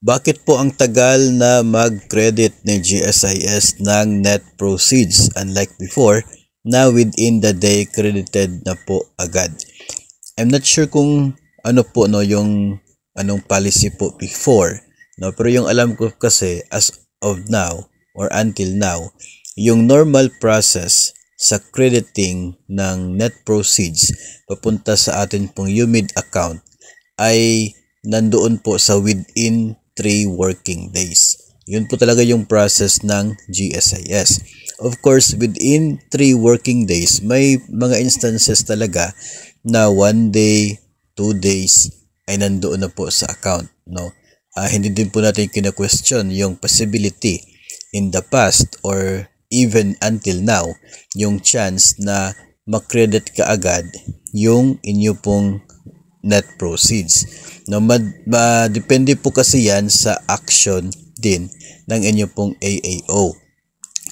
Bakit po ang tagal na mag-credit ng GSIS ng net proceeds unlike before na within the day credited na po agad? I'm not sure kung ano po yung anong policy po before, no, pero yung alam ko kasi as of now or until now, yung normal process sa crediting ng net proceeds papunta sa atin pong UMID account ay nandoon po sa within 3 working days. Yun po talaga yung process ng GSIS. Of course, within 3 working days, may mga instances talaga na 1 day, 2 days ay nandoon na po sa account. No? Hindi din po natin kina-question yung possibility in the past or even until now, yung chance na makredit ka agad yung inyo pong net proceeds. No, depende po kasi yan sa action din ng inyo pong AAO.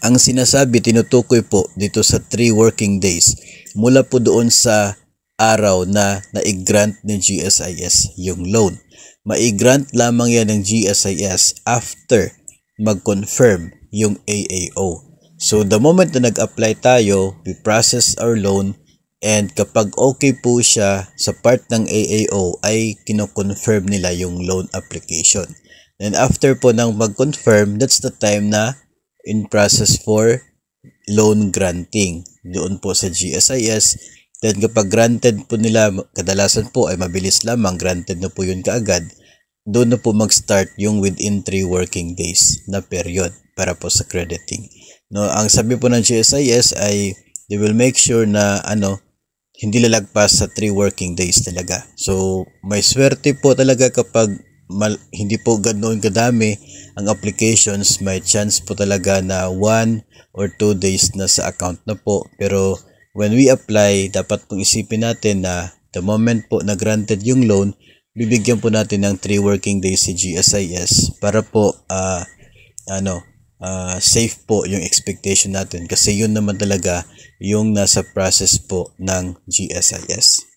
Ang sinasabi, tinutukoy po dito sa 3 working days mula po doon sa araw na na-grant ng GSIS yung loan. Ma-grant lamang yan ng GSIS after mag-confirm yung AAO. So the moment na nag-apply tayo, we process our loan, and kapag okay po siya sa part ng AAO ay kino-confirm nila yung loan application. Then after po nang mag-confirm, that's the time na in process for loan granting doon po sa GSIS. Then kapag granted po nila, kadalasan po ay mabilis lamang, granted na po yun kaagad, doon na po mag-start yung within 3 working days na period para po sa crediting. No, ang sabi po ng GSIS ay they will make sure na hindi lalagpas sa 3 working days talaga. So, may swerte po talaga kapag hindi po ganoon kadami ang applications, may chance po talaga na 1 or 2 days na sa account na po. Pero when we apply, dapat pong isipin natin na the moment po na granted yung loan, bibigyan po natin ng 3 working days si GSIS para po safe po yung expectation natin kasi yun naman talaga yung nasa process po ng GSIS.